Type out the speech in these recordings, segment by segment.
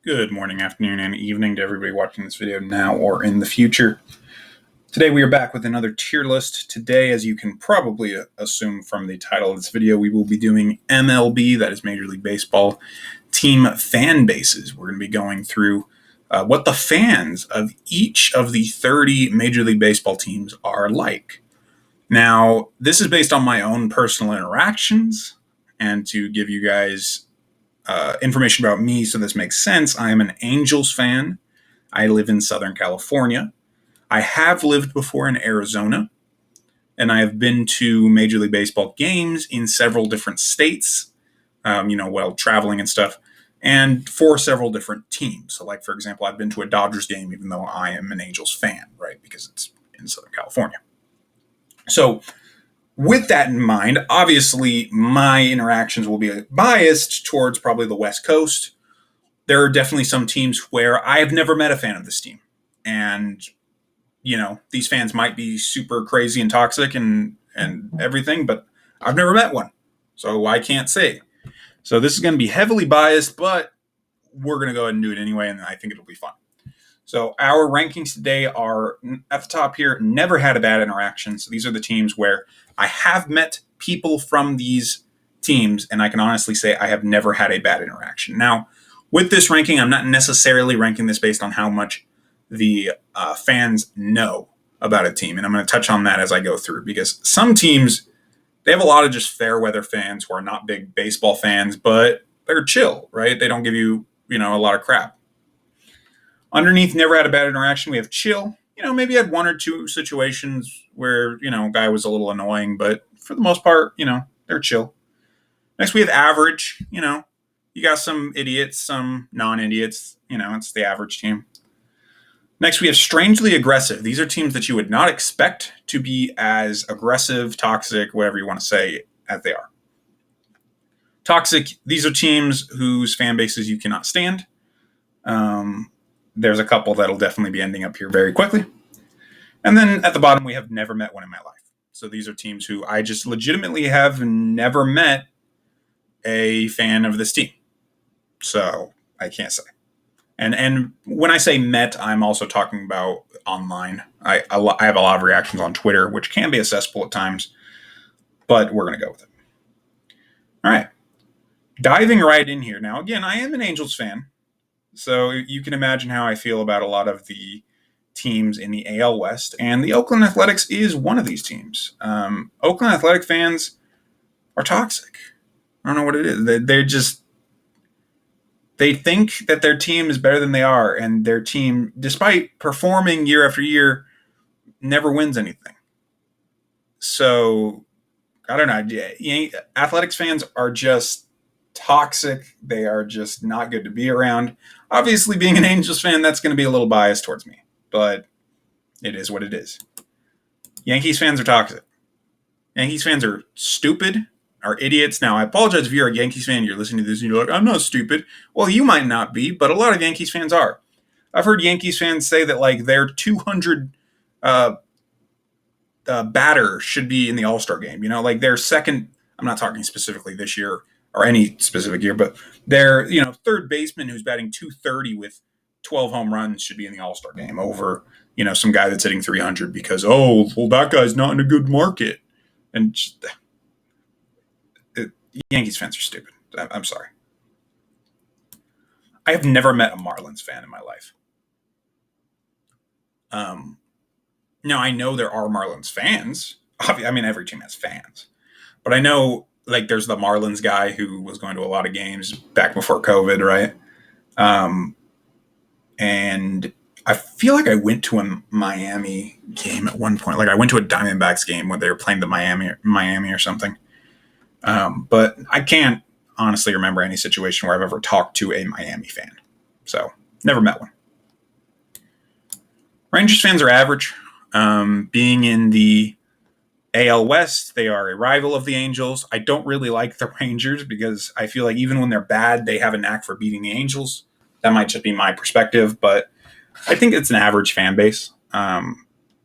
Good morning, afternoon, and evening to everybody watching this video now or in the future. Today we are back with another tier list. Today, as you can probably assume from the title of this video, we will be doing MLB, that is Major League Baseball, team fan bases. We're going to be going through what the fans of each of the 30 Major League Baseball teams are like. Now, this is based on my own personal interactions, and to give you guys information about me so this makes sense, I am an Angels fan. I live in Southern California. I have lived before in Arizona, and I have been to Major League Baseball games in several different states, while traveling and stuff, and for several different teams. So, like, for example, I've been to a Dodgers game, even though I am an Angels fan, right, because it's in Southern California. So, with that in mind, obviously, my interactions will be biased towards probably the West Coast. There are definitely some teams where I have never met a fan of this team. And, these fans might be super crazy and toxic and everything, but I've never met one. So I can't say. So this is going to be heavily biased, but we're going to go ahead and do it anyway, and I think it'll be fun. So our rankings today are at the top here, never had a bad interaction. So these are the teams where I have met people from these teams, and I can honestly say I have never had a bad interaction. Now, with this ranking, I'm not necessarily ranking this based on how much the fans know about a team, and I'm going to touch on that as I go through, because some teams, they have a lot of just fair weather fans who are not big baseball fans, but they're chill, right? They don't give you, a lot of crap. Underneath, never had a bad interaction. We have chill. Maybe had one or two situations where, guy was a little annoying, but for the most part, they're chill. Next, we have average. You got some idiots, some non-idiots. It's the average team. Next, we have strangely aggressive. These are teams that you would not expect to be as aggressive, toxic, whatever you want to say, as they are. Toxic, these are teams whose fan bases you cannot stand. There's a couple that'll definitely be ending up here very quickly. And then at the bottom, we have never met one in my life. So these are teams who I just legitimately have never met a fan of this team. So I can't say. And when I say met, I'm also talking about online. I have a lot of reactions on Twitter, which can be a cesspool at times, but we're going to go with it. All right. Diving right in here. Now, again, I am an Angels fan. So you can imagine how I feel about a lot of the teams in the AL West, and the Oakland Athletics is one of these teams. Oakland Athletic fans are toxic. I don't know what it is. They think that their team is better than they are, and their team, despite performing year after year, never wins anything. So, I don't know. Athletics fans are just toxic. They are just not good to be around. Obviously, being an Angels fan, that's going to be a little biased towards me, but it is what it is. Yankees fans are toxic. Yankees fans are stupid, are idiots. Now, I apologize if you're a Yankees fan, you're listening to this, and you're like, I'm not stupid. Well, you might not be, but a lot of Yankees fans are. I've heard Yankees fans say that, like, their 200 batter should be in the All-Star game. Like their second, I'm not talking specifically this year or any specific year, but their, third baseman who's batting 230 with 12 home runs should be in the All-Star game over, some guy that's hitting 300 because, that guy's not in a good market. And Yankees fans are stupid. I'm sorry. I have never met a Marlins fan in my life. Now, I know there are Marlins fans. I mean, every team has fans. But I know, like, there's the Marlins guy who was going to a lot of games back before COVID, right? And I feel like I went to a Miami game at one point. Like, I went to a Diamondbacks game when they were playing the Miami or something. But I can't honestly remember any situation where I've ever talked to a Miami fan. So, never met one. Rangers fans are average. Being in the AL West, they are a rival of the Angels. I don't really like the Rangers because I feel like even when they're bad, they have a knack for beating the Angels. That might just be my perspective, but I think it's an average fan base.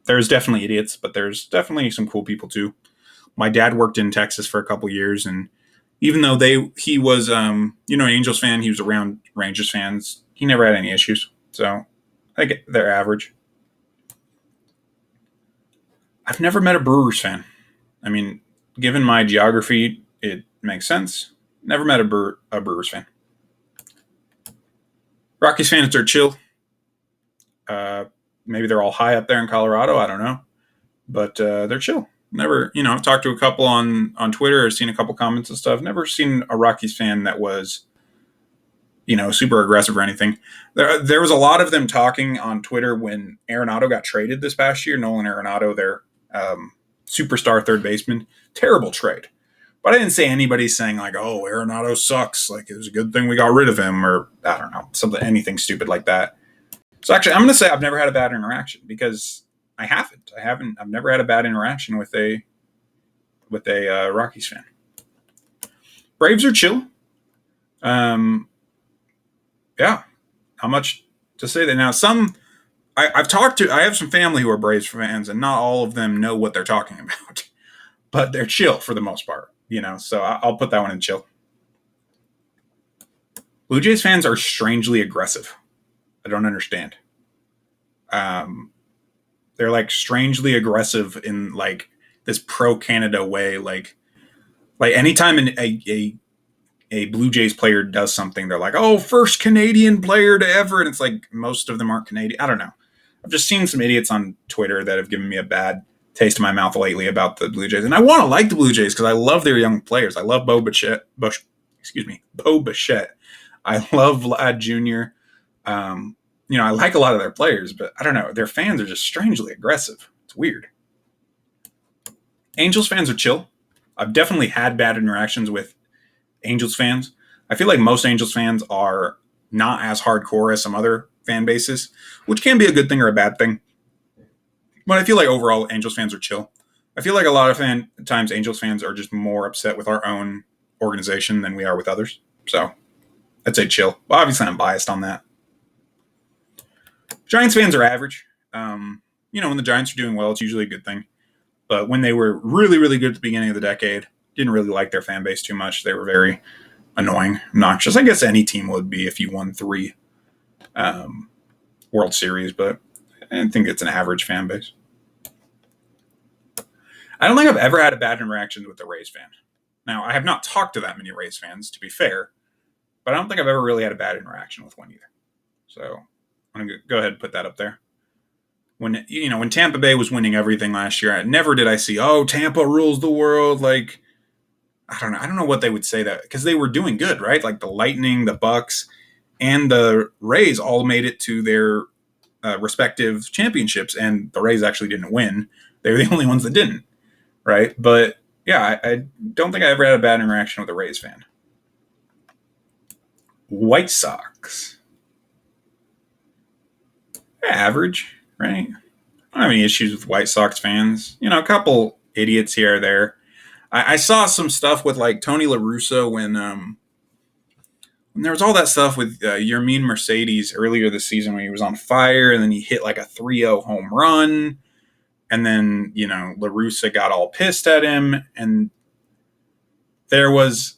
There's definitely idiots, but there's definitely some cool people too. My dad worked in Texas for a couple years, and even though he was, an Angels fan, he was around Rangers fans he never had any issues. So I think they're average. I've never met a Brewers fan. I mean, given my geography, it makes sense. Never met a Brewers fan. Rockies fans are chill. Maybe they're all high up there in Colorado. I don't know, but they're chill. Never, I've talked to a couple on Twitter or seen a couple comments and stuff. Never seen a Rockies fan that was, super aggressive or anything. There was a lot of them talking on Twitter when Arenado got traded this past year. Nolan Arenado, their superstar third baseman, terrible trade. But I didn't see anybody saying like, "Oh, Arenado sucks." Like it was a good thing we got rid of him, or I don't know, anything stupid like that. So actually, I'm going to say I've never had a bad interaction because I haven't. I've never had a bad interaction with a Rockies fan. Braves are chill. Yeah, how much to say that now? I have some family who are Braves fans, and not all of them know what they're talking about, but they're chill for the most part. So I'll put that one in chill. Blue Jays fans are strangely aggressive. I don't understand. They're like strangely aggressive in like this pro Canada way. Like anytime a Blue Jays player does something, they're like, "Oh, first Canadian player to ever," and it's like most of them aren't Canadian. I don't know. I've just seen some idiots on Twitter that have given me a bad taste in my mouth lately about the Blue Jays, and I want to like the Blue Jays because I love their young players. I love Bo Bichette. I love Vlad Jr. I like a lot of their players, but I don't know. Their fans are just strangely aggressive. It's weird. Angels fans are chill. I've definitely had bad interactions with Angels fans. I feel like most Angels fans are not as hardcore as some other fan bases, which can be a good thing or a bad thing. But I feel like overall Angels fans are chill. I feel like a lot of times Angels fans are just more upset with our own organization than we are with others. So I'd say chill. Well, obviously, I'm biased on that. Giants fans are average. When the Giants are doing well, it's usually a good thing. But when they were really, really good at the beginning of the decade, didn't really like their fan base too much. They were very annoying, obnoxious. I guess any team would be if you won 3 World Series, but I think it's an average fan base. I don't think I've ever had a bad interaction with a Rays fan. Now, I have not talked to that many Rays fans, to be fair, but I don't think I've ever really had a bad interaction with one either. So I'm going to go ahead and put that up there. When Tampa Bay was winning everything last year, never did I see, "Oh, Tampa rules the world." Like, I don't know what they would say that, because they were doing good, right? Like the Lightning, the Bucks, and the Rays all made it to their respective championships, and the Rays actually didn't win. They were the only ones that didn't, right? But yeah, I don't think I ever had a bad interaction with a Rays fan. White Sox. Average, right? I don't have any issues with White Sox fans. A couple idiots here or there. I saw some stuff with like Tony La Russa when there was all that stuff with Yermin Mercedes earlier this season when he was on fire, and then he hit like a 3-0 home run, and then La Russa got all pissed at him, and there was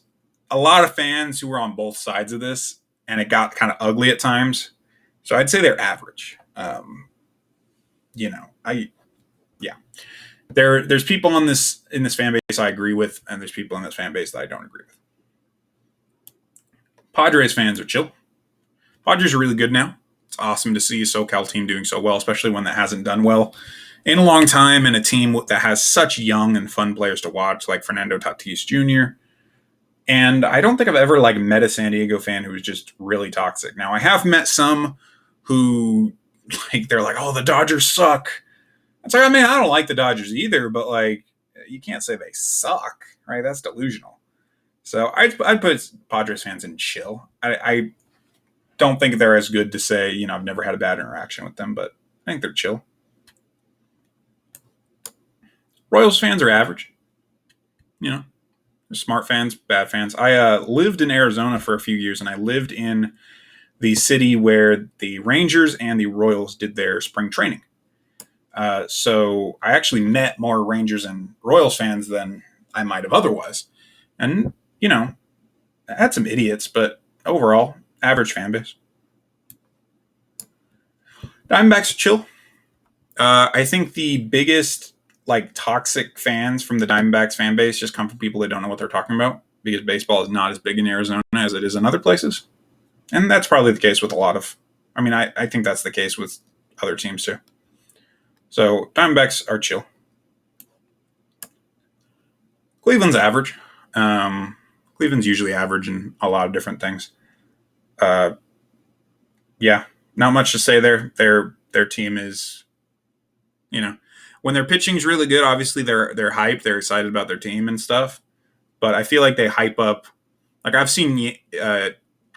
a lot of fans who were on both sides of this, and it got kind of ugly at times. So I'd say they're average. There's people in this fan base I agree with, and there's people in this fan base that I don't agree with. Padres fans are chill. Padres are really good now. It's awesome to see a SoCal team doing so well, especially one that hasn't done well in a long time, and a team that has such young and fun players to watch, like Fernando Tatis Jr. And I don't think I've ever met a San Diego fan who was just really toxic. Now, I have met some who they're like, "Oh, the Dodgers suck." It's like, I mean, I don't like the Dodgers either, but you can't say they suck, right? That's delusional. So I'd put Padres fans in chill. I don't think they're as good to say, I've never had a bad interaction with them, but I think they're chill. Royals fans are average. They're smart fans, bad fans. I lived in Arizona for a few years, and I lived in the city where the Rangers and the Royals did their spring training. So I actually met more Rangers and Royals fans than I might have otherwise. And, I had some idiots, but overall, average fan base. Diamondbacks are chill. I think the biggest like toxic fans from the Diamondbacks fan base just come from people that don't know what they're talking about because baseball is not as big in Arizona as it is in other places. And that's probably the case with a lot of, I think that's the case with other teams too. So Diamondbacks are chill. Cleveland's average. Cleveland's usually average in a lot of different things. Uh, yeah, not much to say there. Their team is, when their pitching's really good, obviously they're hyped, they're excited about their team and stuff. But I feel like they hype up. Like I've seen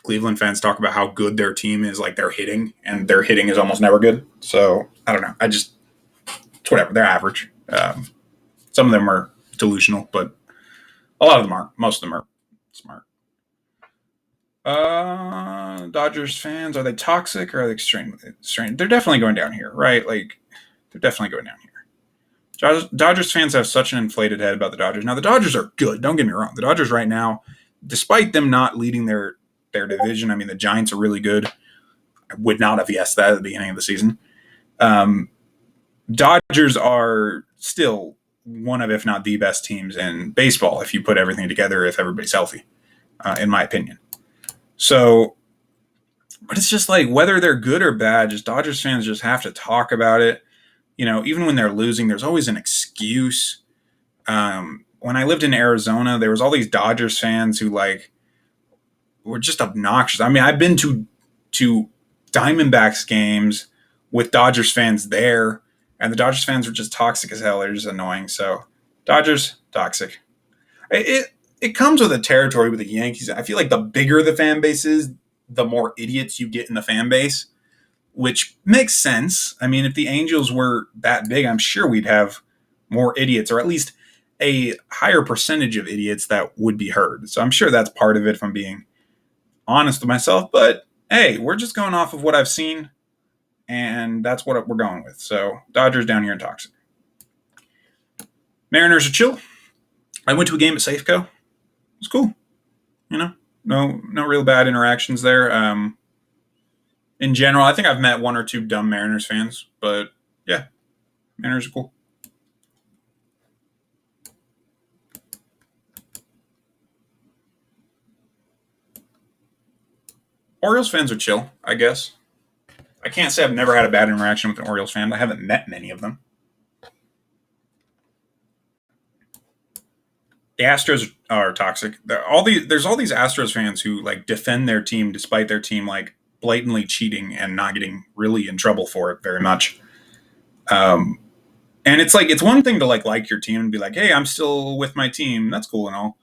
Cleveland fans talk about how good their team is, like they're hitting, and their hitting is almost never good. So I don't know. It's whatever. They're average. Some of them are delusional, but a lot of them aren't. Most of them are smart. Dodgers fans, are they toxic or are they extreme? They're definitely going down here, right? Like they're definitely going down here. Dodgers fans have such an inflated head about the Dodgers. Now the Dodgers are good. Don't get me wrong. The Dodgers right now, despite them not leading their division, the Giants are really good. I would not have guessed that at the beginning of the season. Dodgers are still one of, if not the best teams in baseball if you put everything together, if everybody's healthy, in my opinion. So, but it's just like whether they're good or bad, just Dodgers fans just have to talk about it. Even when they're losing, there's always an excuse. When I lived in Arizona, there was all these Dodgers fans who were just obnoxious. I've been to Diamondbacks games with Dodgers fans there, and the Dodgers fans were just toxic as hell. They're just annoying. So, Dodgers, toxic. It comes with a territory with the Yankees. I feel like the bigger the fan base is, the more idiots you get in the fan base, which makes sense. If the Angels were that big, I'm sure we'd have more idiots, or at least a higher percentage of idiots that would be heard. So I'm sure that's part of it, if I'm being honest with myself. But hey, we're just going off of what I've seen, and that's what we're going with. So Dodgers down here in toxic. Mariners are chill. I went to a game at Safeco. It was cool. No real bad interactions there. In general, I think I've met one or two dumb Mariners fans, but yeah, Mariners are cool. Orioles fans are chill, I guess. I can't say I've never had a bad interaction with an Orioles fan. I haven't met many of them. The Astros are toxic. There's all these Astros fans who defend their team despite their team blatantly cheating and not getting really in trouble for it very much. And it's one thing to like your team and be like, hey, I'm still with my team. That's cool and all.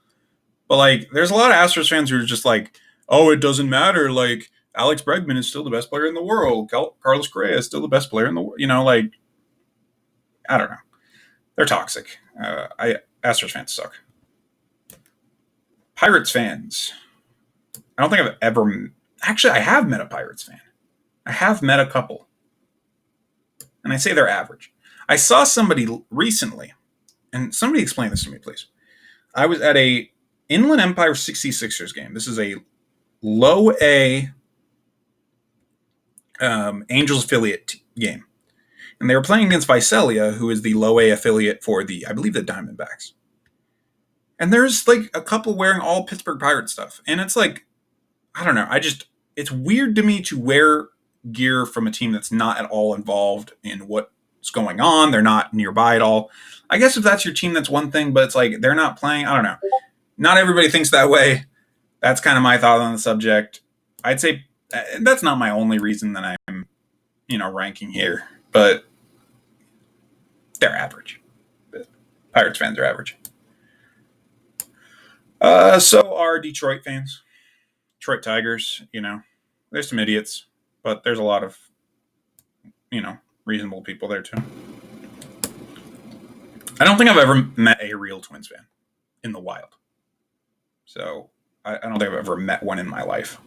But there's a lot of Astros fans who are just oh, it doesn't matter. Alex Bregman is still the best player in the world. Carlos Correa is still the best player in the world. I don't know. They're toxic. Astros fans suck. Pirates fans. I don't think I've ever. Actually, I have met a Pirates fan. I have met a couple. And I say they're average. I saw somebody recently, and somebody explain this to me, please. I was at a Inland Empire 66ers game. This is a low A Angels affiliate game. And they were playing against Visalia, who is the low A affiliate for I believe the Diamondbacks. And there's a couple wearing all Pittsburgh Pirates stuff. And it's I don't know. It's weird to me to wear gear from a team that's not at all involved in what's going on. They're not nearby at all. I guess if that's your team, that's one thing, but it's they're not playing. I don't know. Not everybody thinks that way. That's kind of my thought on the subject. I'd say that's not my only reason that I'm, ranking here, but they're average. Pirates fans are average. So are Detroit fans. Detroit Tigers, there's some idiots, but there's a lot of, reasonable people there too. I don't think I've ever met a real Twins fan in the wild. So I don't think I've ever met one in my life.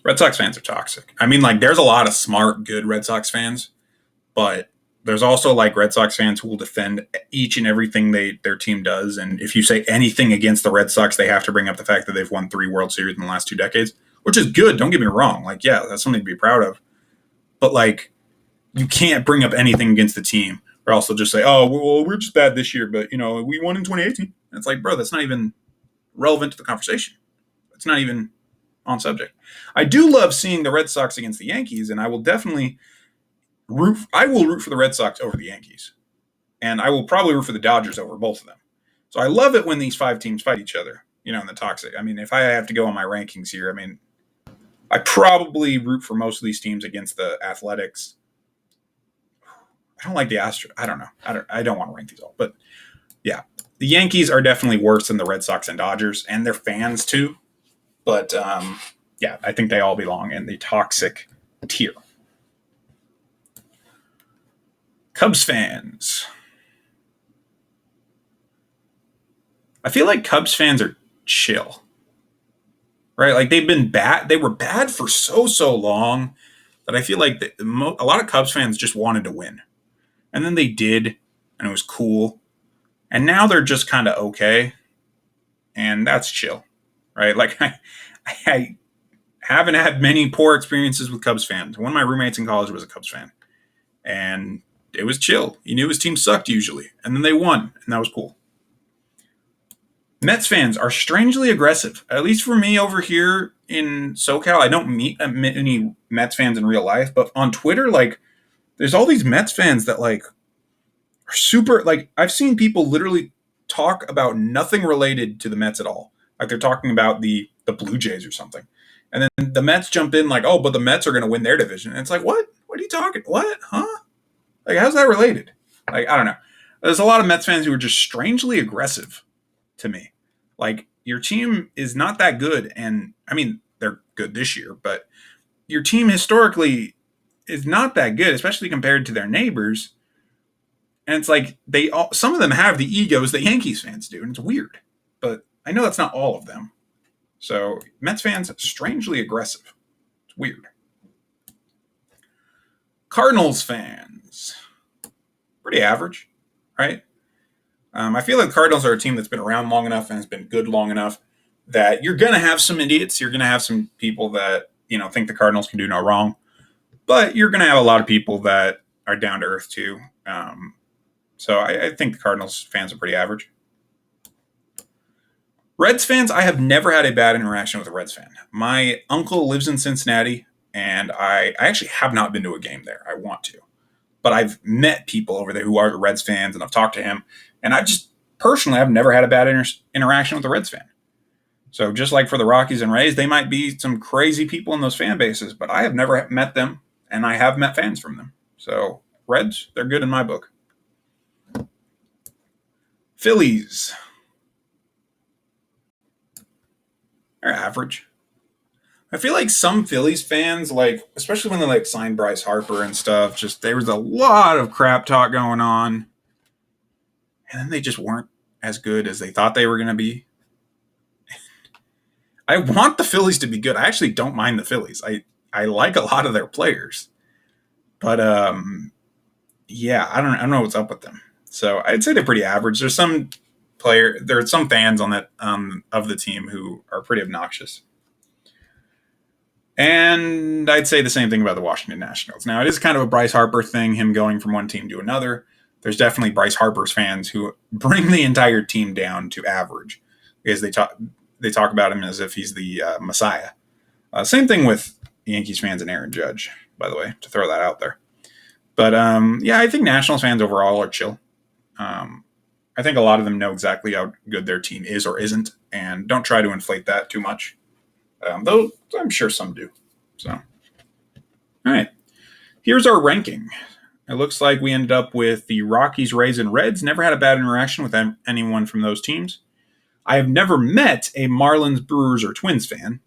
Red Sox fans are toxic. There's a lot of smart, good Red Sox fans, but there's also like Red Sox fans who will defend each and everything their team does. And if you say anything against the Red Sox, they have to bring up the fact that they've won 3 World Series in the last 2 decades, which is good. Don't get me wrong. Like, yeah, that's something to be proud of. But like, you can't bring up anything against the team or also just say, oh, well, we're just bad this year, but we won in 2018. And it's like, bro, that's not even relevant to the conversation. It's not even on subject. I do love seeing the Red Sox against the Yankees, and I will definitely root for the Red Sox over the Yankees. And I will probably root for the Dodgers over both of them. So I love it when these 5 teams fight each other, in the toxic. I mean, if I have to go on my rankings here, I mean, I probably root for most of these teams against the Athletics. I don't like the Astros. I don't know. I don't want to rank these all. But yeah, the Yankees are definitely worse than the Red Sox and Dodgers, and their fans too. But yeah, I think they all belong in the toxic tier. Cubs fans. I feel like Cubs fans are chill, right? Like they've been bad. They were bad for so long that I feel like a lot of Cubs fans just wanted to win. And then they did, and it was cool. And now they're just kind of okay. And that's chill, right? Like I haven't had many poor experiences with Cubs fans. One of my roommates in college was a Cubs fan. And it was chill. He knew his team sucked usually. And then they won, and that was cool. Mets fans are strangely aggressive, at least for me over here in SoCal. I don't meet any Mets fans in real life, but on Twitter, like, there's all these Mets fans that, like, are super, like, I've seen people literally talk about nothing related to the Mets at all. Like, they're talking about the Blue Jays or something. And then the Mets jump in like, oh, but the Mets are going to win their division. And it's like, what? What are you talking? What? Huh? Like, how's that related? Like, I don't know. There's a lot of Mets fans who are just strangely aggressive to me. Like, your team is not that good. And, I mean, they're good this year, but your team historically is not that good, especially compared to their neighbors. And it's like some of them have the egos that Yankees fans do, and it's weird. But I know that's not all of them. So, Mets fans, strangely aggressive. It's weird. Cardinals fans, pretty average, right? I feel like the Cardinals are a team that's been around long enough and has been good long enough that you're going to have some idiots. You're going to have some people that, think the Cardinals can do no wrong. But you're going to have a lot of people that are down to earth too. So I think the Cardinals fans are pretty average. Reds fans, I have never had a bad interaction with a Reds fan. My uncle lives in Cincinnati, and I actually have not been to a game there. I want to. But I've met people over there who are Reds fans, and I've talked to him. And I've never had a bad interaction with a Reds fan. So just like for the Rockies and Rays, they might be some crazy people in those fan bases, but I have never met them, and I have met fans from them. So Reds, they're good in my book. Phillies. They're average. I feel like some Phillies fans, like, especially when they like signed Bryce Harper and stuff, just there was a lot of crap talk going on. And then they just weren't as good as they thought they were going to be. I want the Phillies to be good. I actually don't mind the Phillies. I like a lot of their players. But yeah, I don't know what's up with them. So I'd say they're pretty average. There's some fans on that of the team who are pretty obnoxious. And I'd say the same thing about the Washington Nationals. Now, it is kind of a Bryce Harper thing, him going from one team to another. There's definitely Bryce Harper's fans who bring the entire team down to average because they talk about him as if he's the Messiah. Same thing with Yankees fans and Aaron Judge, by the way, to throw that out there. But yeah, I think Nationals fans overall are chill. I think a lot of them know exactly how good their team is or isn't, and don't try to inflate that too much. Though I'm sure some do. So, all right. Here's our ranking. It looks like we ended up with the Rockies, Rays, and Reds. Never had a bad interaction with anyone from those teams. I have never met a Marlins, Brewers, or Twins fan.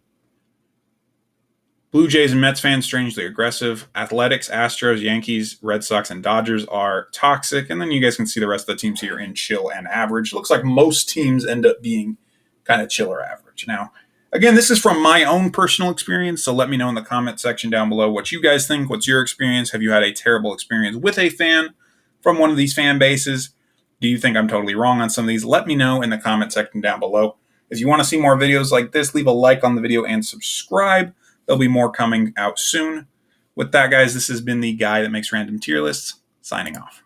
Blue Jays and Mets fans, strangely aggressive. Athletics, Astros, Yankees, Red Sox, and Dodgers are toxic. And then you guys can see the rest of the teams here in chill and average. Looks like most teams end up being kind of chill or average. Now, again, this is from my own personal experience, so let me know in the comment section down below what you guys think. What's your experience? Have you had a terrible experience with a fan? from one of these fan bases. Do you think I'm totally wrong on some of these? Let me know in the comment section down below. If you want to see more videos like this, leave a like on the video and subscribe. There'll be more coming out soon. With that, guys, this has been the guy that makes random tier lists, signing off.